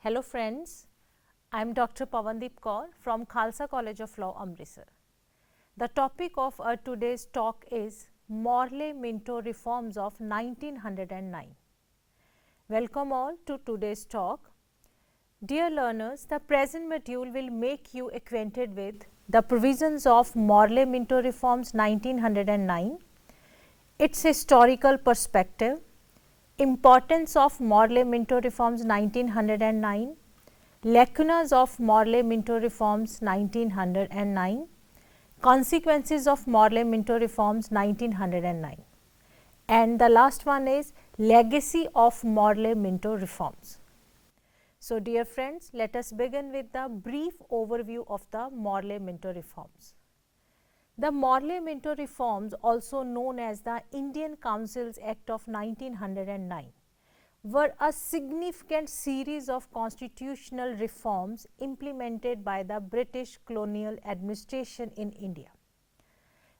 Hello friends, I am Dr. Pawandeep Kaur from Khalsa College of Law, Amritsar. The topic of our today's talk is Morley-Minto Reforms of 1909. Welcome all to today's talk. Dear learners, the present module will make you acquainted with the provisions of Morley-Minto Reforms 1909, its historical perspective, importance of Morley-Minto Reforms 1909, lacunas of Morley-Minto Reforms 1909, consequences of Morley-Minto Reforms 1909, and the last one is legacy of Morley-Minto Reforms. So, dear friends, let us begin with the brief overview of the Morley-Minto Reforms. The Morley-Minto Reforms, also known as the Indian Councils Act of 1909, were a significant series of constitutional reforms implemented by the British colonial administration in India.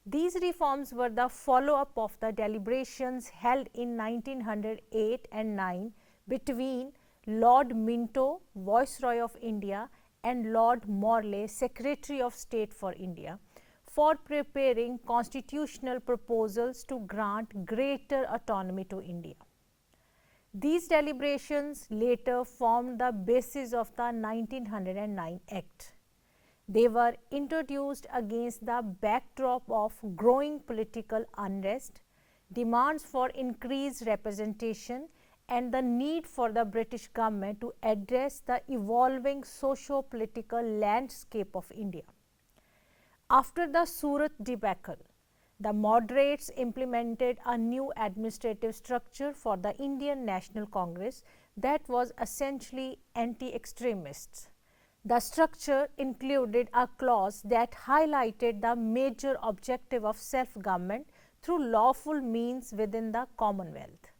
These reforms were the follow-up of the deliberations held in 1908 and 9 between Lord Minto, Viceroy of India, and Lord Morley, Secretary of State for India, for preparing constitutional proposals to grant greater autonomy to India. These deliberations later formed the basis of the 1909 Act. They were introduced against the backdrop of growing political unrest, demands for increased representation, and the need for the British government to address the evolving socio-political landscape of India. After the Surat debacle, the moderates implemented a new administrative structure for the Indian National Congress that was essentially anti-extremists. The structure included a clause that highlighted the major objective of self-government through lawful means within the Commonwealth.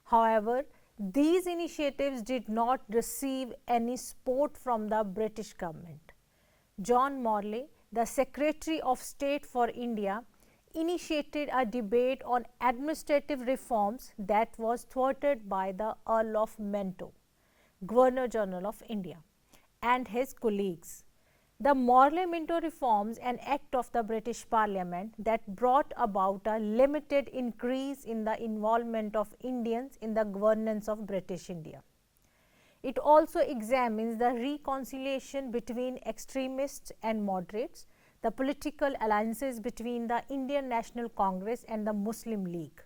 However, these initiatives did not receive any support from the British government. John Morley, the Secretary of State for India, initiated a debate on administrative reforms that was thwarted by the Earl of Minto, Governor General of India, and his colleagues. The Morley-Minto Reforms, an act of the British Parliament that brought about a limited increase in the involvement of Indians in the governance of British India. It also examines the reconciliation between extremists and moderates, the political alliances between the Indian National Congress and the Muslim League.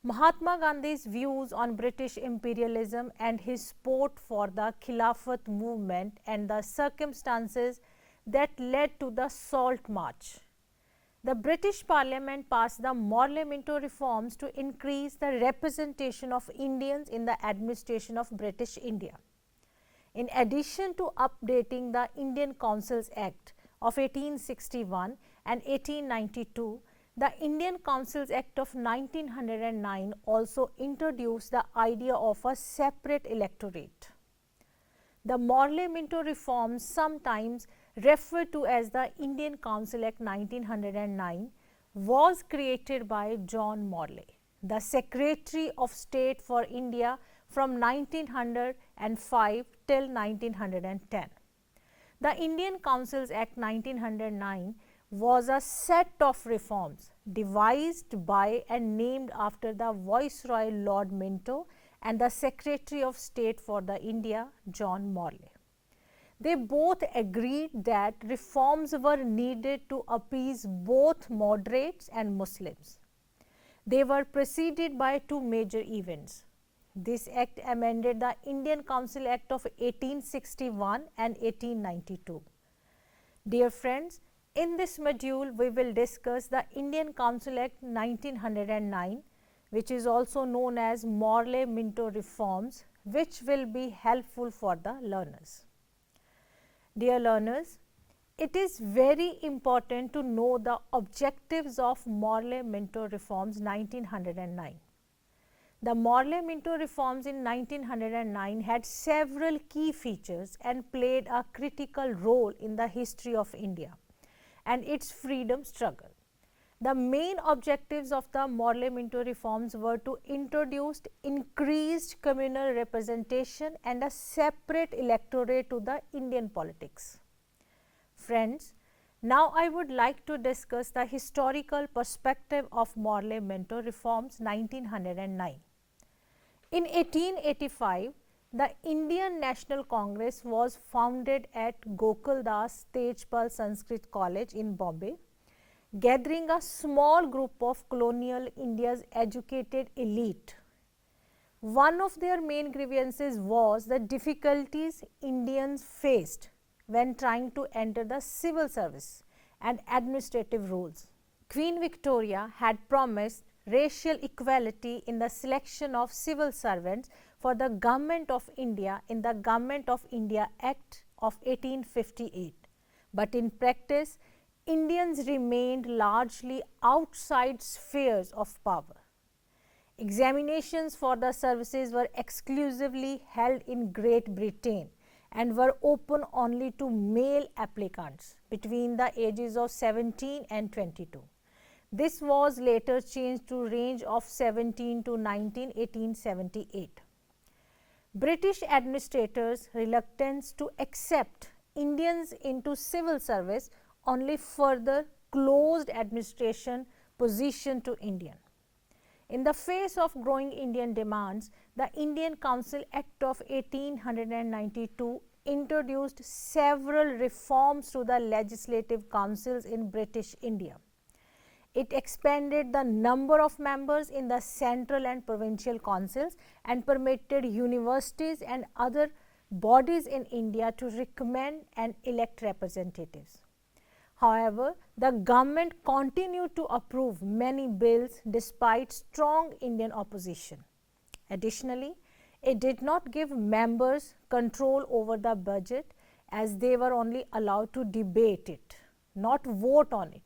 Mahatma Gandhi's views on British imperialism and his support for the Khilafat movement and the circumstances that led to the Salt March. The British Parliament passed the Morley-Minto Reforms to increase the representation of Indians in the administration of British India. In addition to updating the Indian Councils Act of 1861 and 1892, the Indian Councils Act of 1909 also introduced the idea of a separate electorate. The Morley-Minto Reforms, sometimes referred to as the Indian Council Act 1909, was created by John Morley, the Secretary of State for India from 1905 till 1910. The Indian Councils Act 1909 was a set of reforms devised by and named after the Viceroy Lord Minto and the Secretary of State for the India, John Morley. They both agreed that reforms were needed to appease both moderates and Muslims. They were preceded by two major events. This act amended the Indian Council Act of 1861 and 1892. Dear friends, in this module, we will discuss the Indian Council Act 1909, which is also known as Morley-Minto Reforms, which will be helpful for the learners. Dear learners, it is very important to know the objectives of Morley-Minto Reforms 1909. The Morley-Minto Reforms in 1909 had several key features and played a critical role in the history of India and its freedom struggle. The main objectives of the Morley-Minto reforms were to introduce increased communal representation and a separate electorate to the Indian politics. Friends, now I would like to discuss the historical perspective of Morley-Minto reforms 1909. In 1885, the Indian National Congress was founded at Gokuldas Tejpal Sanskrit College in Bombay, gathering a small group of colonial India's educated elite. One of their main grievances was the difficulties Indians faced when trying to enter the civil service and administrative roles. Queen Victoria had promised racial equality in the selection of civil servants for the Government of India in the Government of India Act of 1858. But in practice, Indians remained largely outside spheres of power. Examinations for the services were exclusively held in Great Britain and were open only to male applicants between the ages of 17 and 22. This was later changed to range of 17 to 19, 1878. British administrators' reluctance to accept Indians into civil service only further closed administration position to Indian. In the face of growing Indian demands, the Indian Council Act of 1892 introduced several reforms to the legislative councils in British India. It expanded the number of members in the central and provincial councils and permitted universities and other bodies in India to recommend and elect representatives. However, the government continued to approve many bills despite strong Indian opposition. Additionally, it did not give members control over the budget, as they were only allowed to debate it, not vote on it.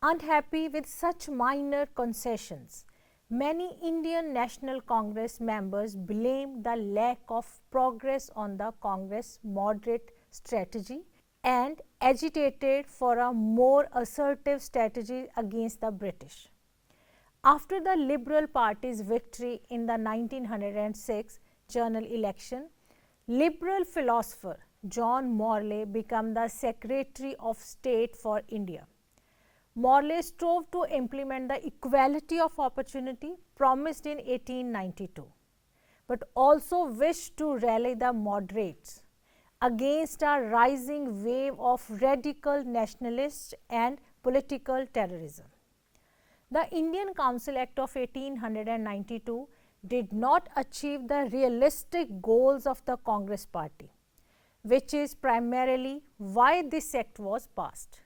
Unhappy with such minor concessions, many Indian National Congress members blamed the lack of progress on the Congress' moderate strategy and agitated for a more assertive strategy against the British. After the Liberal Party's victory in the 1906 general election, Liberal philosopher John Morley became the Secretary of State for India. Morley strove to implement the equality of opportunity promised in 1892, but also wished to rally the moderates against a rising wave of radical nationalists and political terrorism. The Indian Council Act of 1892 did not achieve the realistic goals of the Congress Party, which is primarily why this act was passed.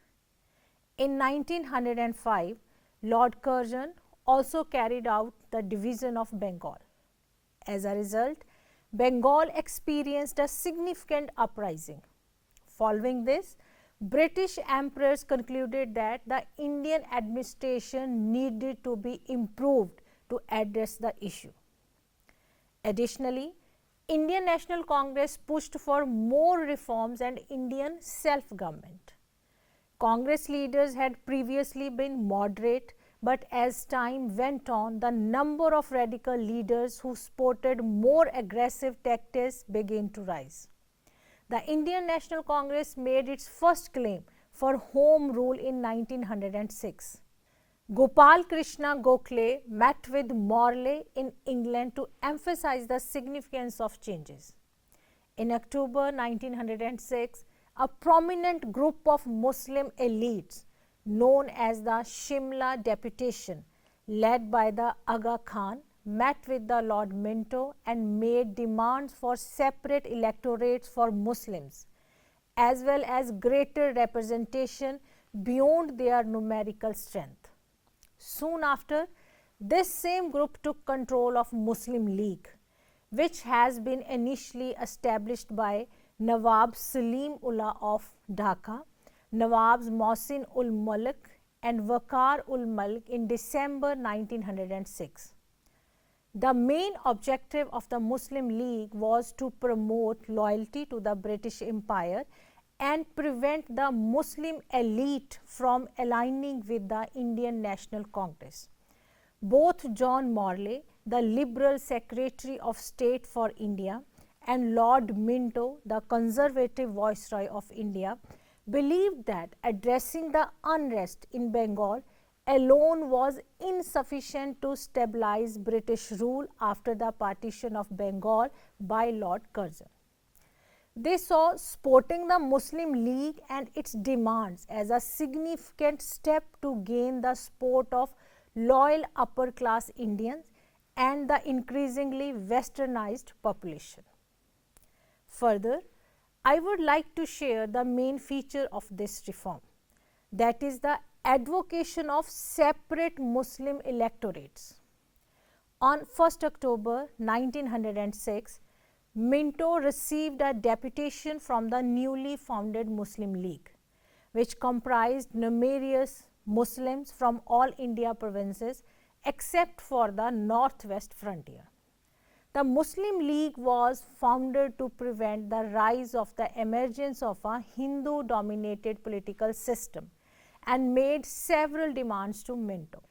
In 1905, Lord Curzon also carried out the division of Bengal. As a result, Bengal experienced a significant uprising. Following this, British emperors concluded that the Indian administration needed to be improved to address the issue. Additionally, Indian National Congress pushed for more reforms and Indian self-government. Congress leaders had previously been moderate, but as time went on, the number of radical leaders who sported more aggressive tactics began to rise. The Indian National Congress made its first claim for Home Rule in 1906. Gopal Krishna Gokhale met with Morley in England to emphasize the significance of changes. In October 1906, a prominent group of Muslim elites known as the Shimla Deputation, led by the Aga Khan, met with the Lord Minto and made demands for separate electorates for Muslims, as well as greater representation beyond their numerical strength. Soon after, this same group took control of Muslim League, which has been initially established by Nawab Salim Ullah of Dhaka, Nawabs Mohsin ul Mulk and Waqar ul Mulk in December 1906. The main objective of the Muslim League was to promote loyalty to the British Empire and prevent the Muslim elite from aligning with the Indian National Congress. Both John Morley, the Liberal Secretary of State for India, and Lord Minto, the Conservative Viceroy of India, believed that addressing the unrest in Bengal alone was insufficient to stabilize British rule after the partition of Bengal by Lord Curzon. They saw supporting the Muslim League and its demands as a significant step to gain the support of loyal upper class Indians and the increasingly westernized population. Further, I would like to share the main feature of this reform, that is the advocation of separate Muslim electorates. On 1st October 1906, Minto received a deputation from the newly founded Muslim League, which comprised numerous Muslims from all India provinces except for the northwest frontier. The Muslim League was founded to prevent the rise of the emergence of a Hindu-dominated political system and made several demands to Minto.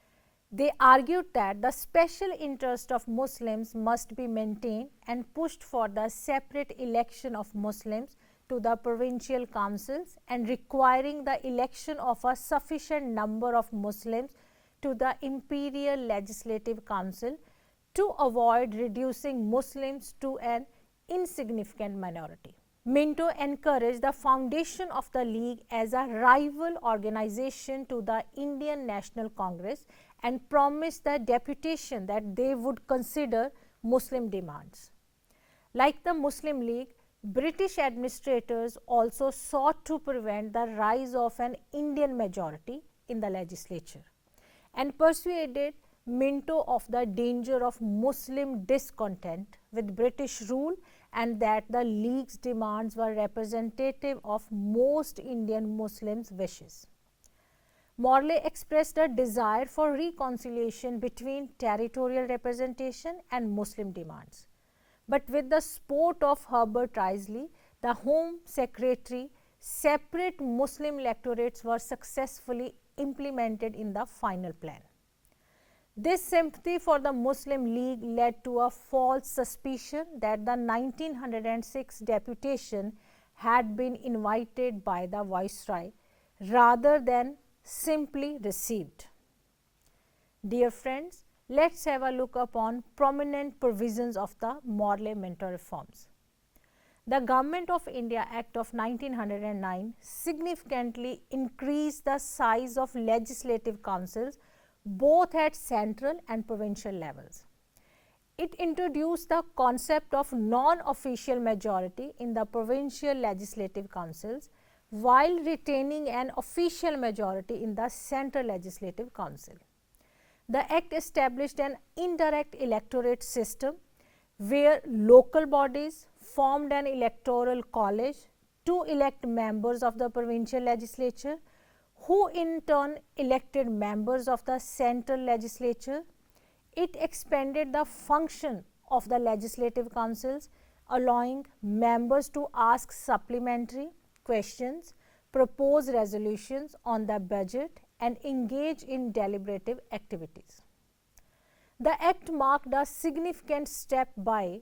They argued that the special interest of Muslims must be maintained and pushed for the separate election of Muslims to the provincial councils and requiring the election of a sufficient number of Muslims to the Imperial Legislative Council to avoid reducing Muslims to an insignificant minority. Minto encouraged the foundation of the League as a rival organization to the Indian National Congress and promised the deputation that they would consider Muslim demands. Like the Muslim League, British administrators also sought to prevent the rise of an Indian majority in the legislature and persuaded Minto of the danger of Muslim discontent with British rule and that the League's demands were representative of most Indian Muslims' wishes. Morley expressed a desire for reconciliation between territorial representation and Muslim demands. But with the support of Herbert Risley, the Home Secretary, separate Muslim electorates were successfully implemented in the final plan. This sympathy for the Muslim League led to a false suspicion that the 1906 deputation had been invited by the Viceroy rather than simply received. Dear friends, let us have a look upon prominent provisions of the Morley-Minto Reforms. The Government of India Act of 1909 significantly increased the size of legislative councils both at central and provincial levels. It introduced the concept of non-official majority in the provincial legislative councils while retaining an official majority in the central legislative council. The Act established an indirect electorate system where local bodies formed an electoral college to elect members of the provincial legislature, who in turn elected members of the central legislature. It expanded the function of the legislative councils, allowing members to ask supplementary questions, propose resolutions on the budget and engage in deliberative activities. The Act marked a significant step by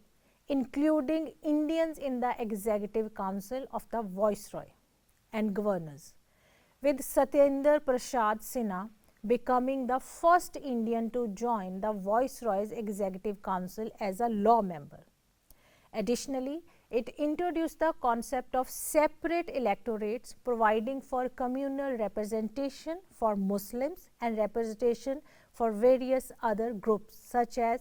including Indians in the Executive Council of the Viceroy and Governors, with Satyendra Prasad Sinha becoming the first Indian to join the Viceroy's Executive Council as a law member. Additionally, it introduced the concept of separate electorates, providing for communal representation for Muslims and representation for various other groups such as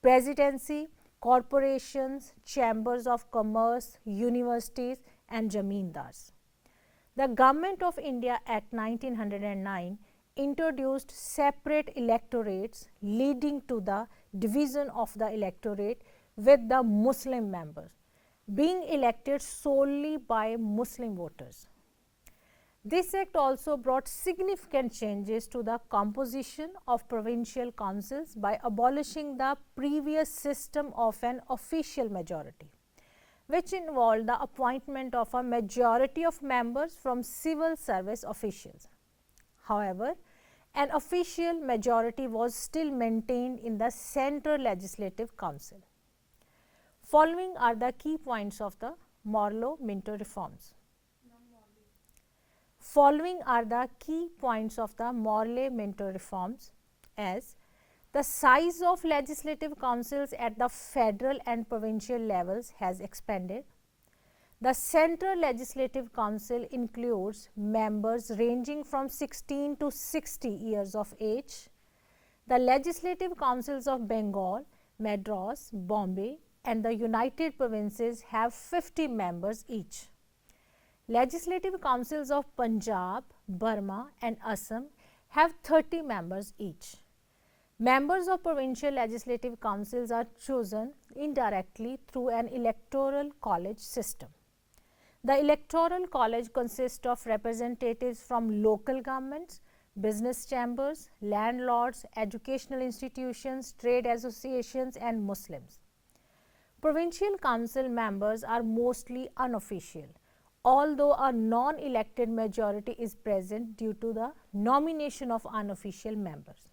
presidency, corporations, chambers of commerce, universities and zamindars. The Government of India Act 1909 introduced separate electorates, leading to the division of the electorate with the Muslim members being elected solely by Muslim voters. This act also brought significant changes to the composition of provincial councils by abolishing the previous system of an official majority. which involved the appointment of a majority of members from civil service officials. However, an official majority was still maintained in the Central Legislative Council. Following are the key points of the Morley-Minto reforms. Following are the key points of the Morley-Minto reforms as the size of legislative councils at the federal and provincial levels has expanded. The Central Legislative Council includes members ranging from 16 to 60 years of age. The Legislative Councils of Bengal, Madras, Bombay and the United Provinces have 50 members each. Legislative Councils of Punjab, Burma and Assam have 30 members each. Members of provincial legislative councils are chosen indirectly through an electoral college system. The electoral college consists of representatives from local governments, business chambers, landlords, educational institutions, trade associations and Muslims. Provincial council members are mostly unofficial, although a non-elected majority is present due to the nomination of unofficial members.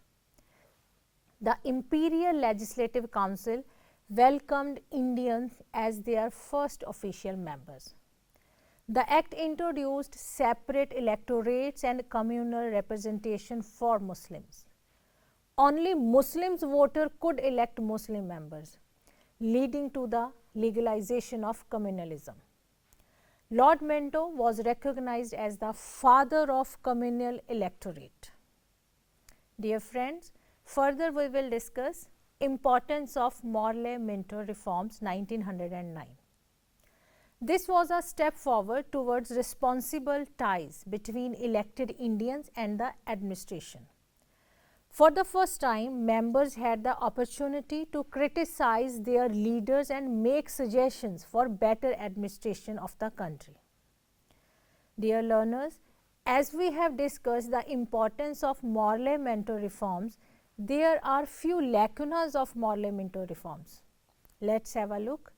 The Imperial Legislative Council welcomed Indians as their first official members. The Act introduced separate electorates and communal representation for Muslims. Only Muslims voter could elect Muslim members, leading to the legalization of communalism. Lord Minto was recognized as the father of communal electorate. Dear friends, further we will discuss importance of Morley-Minto reforms 1909. This was a step forward towards responsible ties between elected Indians and the administration. For the first time, members had the opportunity to criticize their leaders and make suggestions for better administration of the country. Dear learners, as we have discussed the importance of Morley-Minto reforms, there are few lacunas of Morley-Minto reforms. Let's have a look.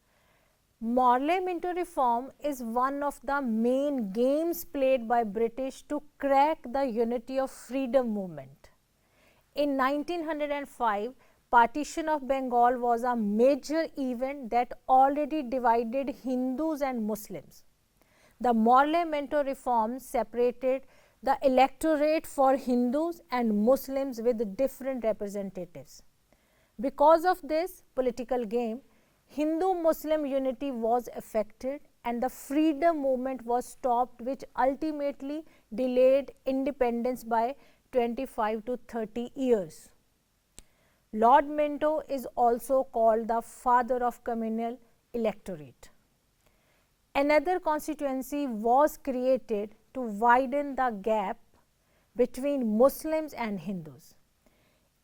Morley-Minto reform is one of the main games played by British to crack the unity of freedom movement. In 1905, partition of Bengal was a major event that already divided Hindus and Muslims. The Morley-Minto reforms separated the electorate for Hindus and Muslims with different representatives. Because of this political game, Hindu-Muslim unity was affected and the freedom movement was stopped, which ultimately delayed independence by 25 to 30 years. Lord Minto is also called the father of communal electorate. Another constituency was created to widen the gap between Muslims and Hindus.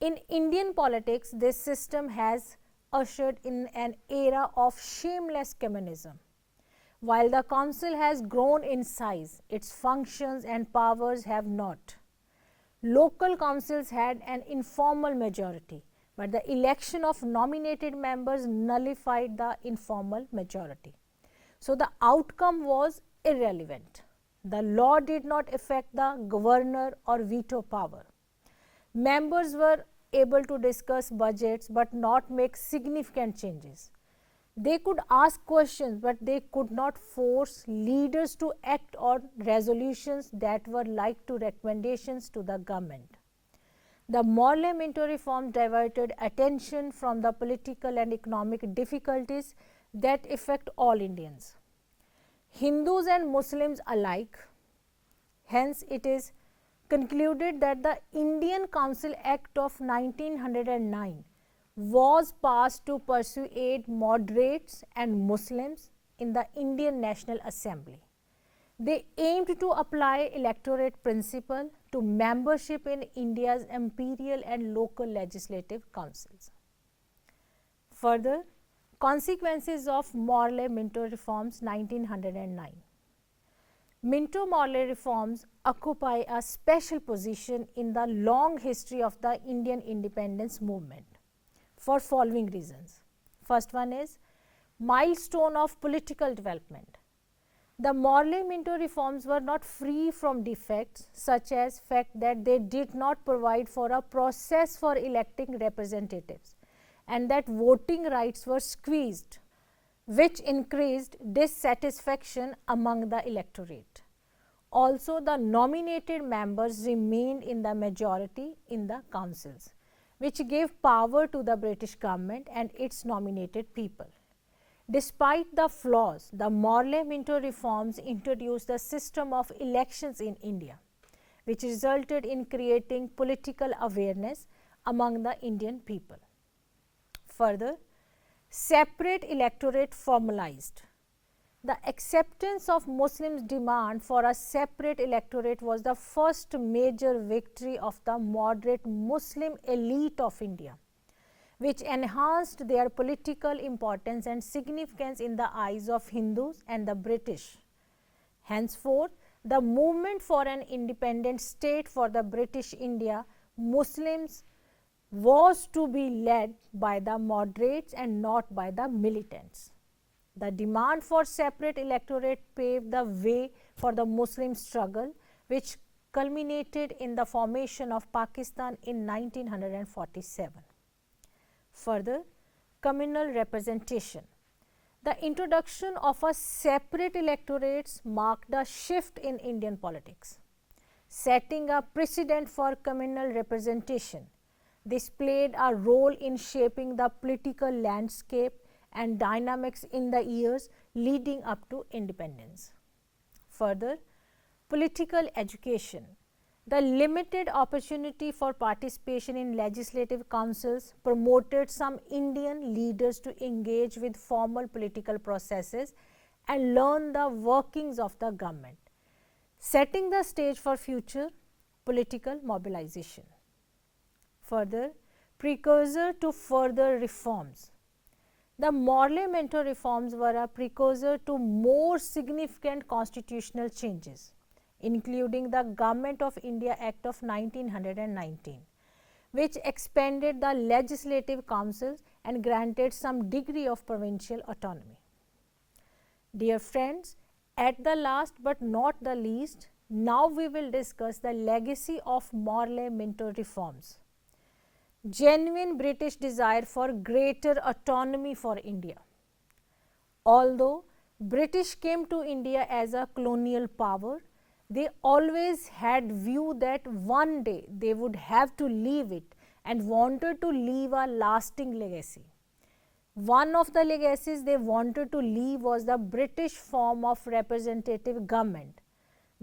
In Indian politics, this system has ushered in an era of shameless communism. While the council has grown in size, its functions and powers have not. Local councils had an informal majority, but the election of nominated members nullified the informal majority. So, the outcome was irrelevant. The law did not affect the governor or veto power. Members were able to discuss budgets but not make significant changes. They could ask questions, but they could not force leaders to act on resolutions that were like to recommendations to the government. The Morley-Minto reform diverted attention from the political and economic difficulties that affect all Indians, Hindus and Muslims alike. Hence, it is concluded that the Indian Council Act of 1909 was passed to persuade moderates and Muslims in the Indian National Assembly. They aimed to apply electorate principle to membership in India's imperial and local legislative councils. Further, consequences of Morley-Minto reforms 1909. Minto-Morley reforms occupy a special position in the long history of the Indian independence movement for following reasons. First one is, milestone of political development. The Morley-Minto reforms were not free from defects, such as fact that they did not provide for a process for electing representatives and that voting rights were squeezed, which increased dissatisfaction among the electorate. Also, the nominated members remained in the majority in the councils, which gave power to the British government and its nominated people. Despite the flaws, the Morley-Minto reforms introduced the system of elections in India, which resulted in creating political awareness among the Indian people. Further, separate electorate formalized. The acceptance of Muslims' demand for a separate electorate was the first major victory of the moderate Muslim elite of India, which enhanced their political importance and significance in the eyes of Hindus and the British. Henceforth, the movement for an independent state for the British India Muslims was to be led by the moderates and not by the militants. The demand for separate electorate paved the way for the Muslim struggle, which culminated in the formation of Pakistan in 1947. Further, communal representation. The introduction of a separate electorates marked a shift in Indian politics, setting a precedent for communal representation. This played a role in shaping the political landscape and dynamics in the years leading up to independence. Further, political education. The limited opportunity for participation in legislative councils promoted some Indian leaders to engage with formal political processes and learn the workings of the government, setting the stage for future political mobilization. Further, precursor to further reforms. The Morley-Minto reforms were a precursor to more significant constitutional changes, including the Government of India Act of 1919, which expanded the legislative councils and granted some degree of provincial autonomy. Dear friends, at the last but not the least, now we will discuss the legacy of Morley-Minto reforms. Genuine British desire for greater autonomy for India. Although British came to India as a colonial power, they always had view that one day they would have to leave it and wanted to leave a lasting legacy. One of the legacies they wanted to leave was the British form of representative government.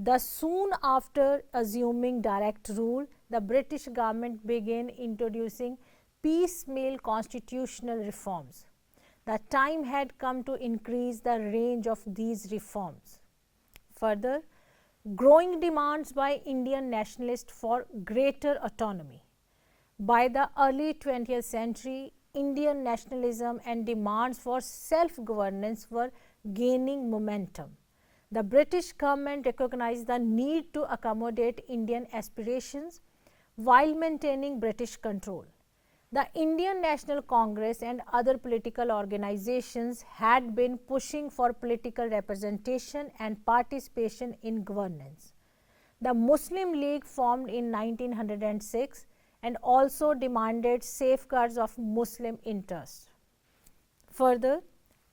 Thus, soon after assuming direct rule, the British government began introducing piecemeal constitutional reforms. The time had come to increase the range of these reforms. Further, growing demands by Indian nationalists for greater autonomy. By the early 20th century, Indian nationalism and demands for self-governance were gaining momentum. The British government recognized the need to accommodate Indian aspirations while maintaining British control. The Indian National Congress and other political organizations had been pushing for political representation and participation in governance. The Muslim League formed in 1906 and also demanded safeguards of Muslim interests. Further,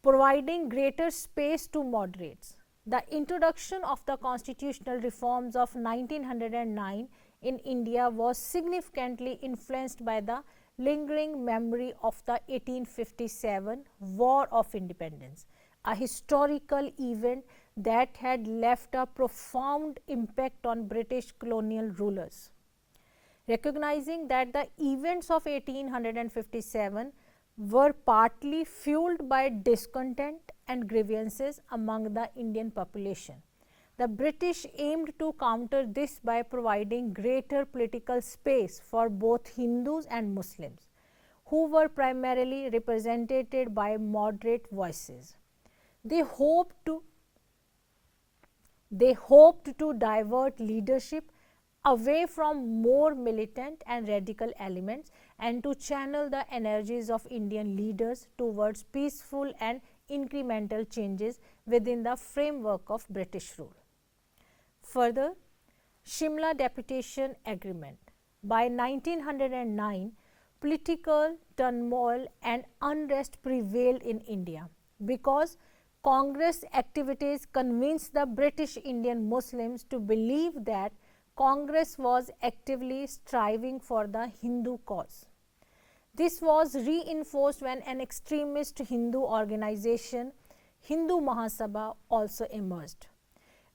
providing greater space to moderates. The introduction of the constitutional reforms of 1909 in India was significantly influenced by the lingering memory of the 1857 War of Independence, a historical event that had left a profound impact on British colonial rulers. Recognizing that the events of 1857 were partly fueled by discontent and grievances among the Indian population, the British aimed to counter this by providing greater political space for both Hindus and Muslims, who were primarily represented by moderate voices. They hoped to divert leadership away from more militant and radical elements and to channel the energies of Indian leaders towards peaceful and incremental changes within the framework of British rule. Further, Shimla Deputation Agreement. By 1909, political turmoil and unrest prevailed in India because Congress activities convinced the British Indian Muslims to believe that Congress was actively striving for the Hindu cause. This was reinforced when an extremist Hindu organization, Hindu Mahasabha, also emerged,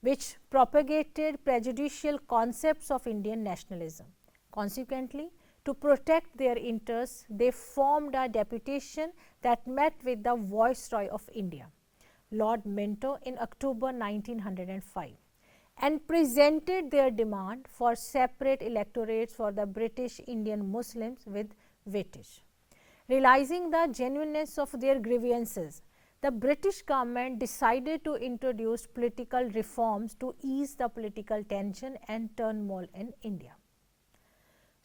which propagated prejudicial concepts of Indian nationalism. Consequently, to protect their interests, they formed a deputation that met with the Viceroy of India, Lord Minto, in October 1905 and presented their demand for separate electorates for the British Indian Muslims with weightage. Realizing the genuineness of their grievances, the British government decided to introduce political reforms to ease the political tension and turmoil in India.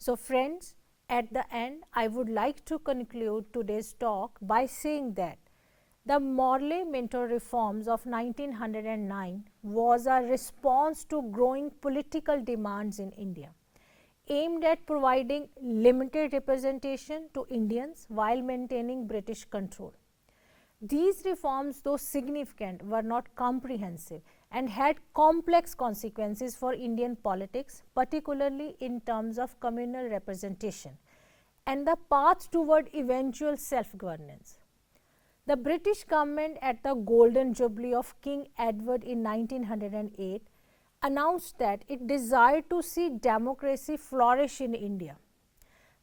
So friends, at the end, I would like to conclude today's talk by saying that the Morley-Minto Reforms of 1909 was a response to growing political demands in India, aimed at providing limited representation to Indians while maintaining British control. These reforms, though significant, were not comprehensive and had complex consequences for Indian politics, particularly in terms of communal representation and the path toward eventual self-governance. The British government at the Golden Jubilee of King Edward in 1908 announced that it desired to see democracy flourish in India.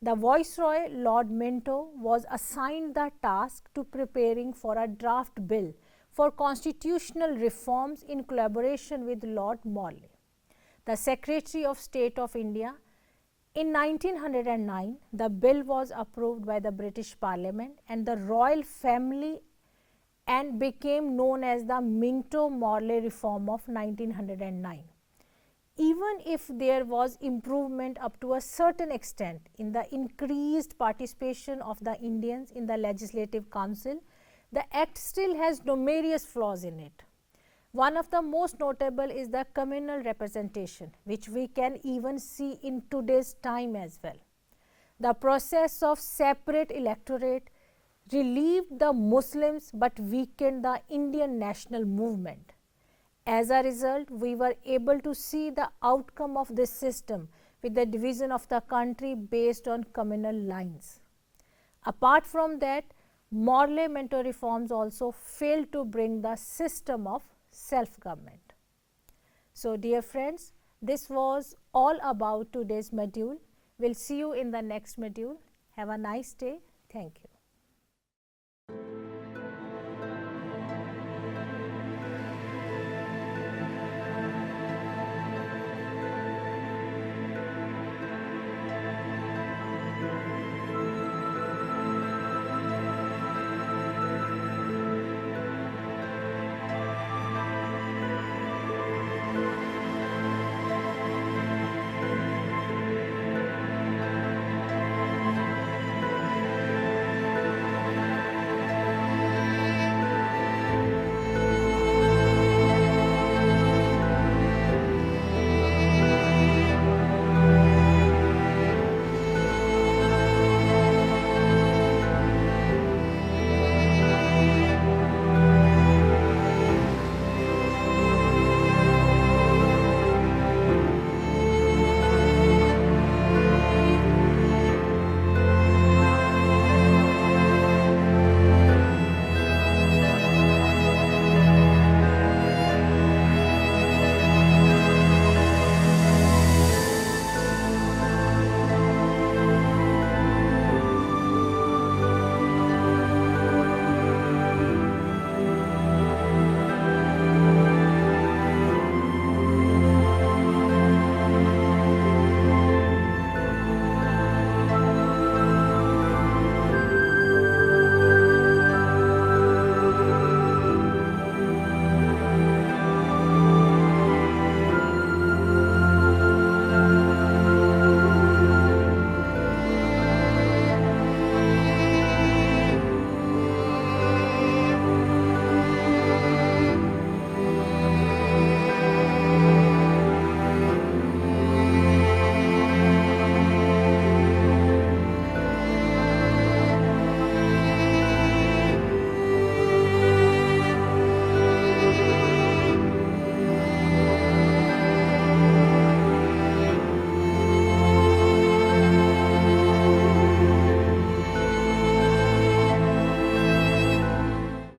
The Viceroy, Lord Minto, was assigned the task to preparing for a draft bill for constitutional reforms in collaboration with Lord Morley, the Secretary of State of India. In 1909, the bill was approved by the British Parliament and the royal family and became known as the Minto-Morley Reform of 1909. Even if there was improvement up to a certain extent in the increased participation of the Indians in the Legislative Council, the Act still has numerous flaws in it. One of the most notable is the communal representation, which we can even see in today's time as well. The process of separate electorate relieved the Muslims but weakened the Indian national movement. As a result, we were able to see the outcome of this system with the division of the country based on communal lines. Apart from that, Morley-Minto reforms also failed to bring the system of self-government. So, dear friends, this was all about today's module. We'll see you in the next module. Have a nice day. Thank you.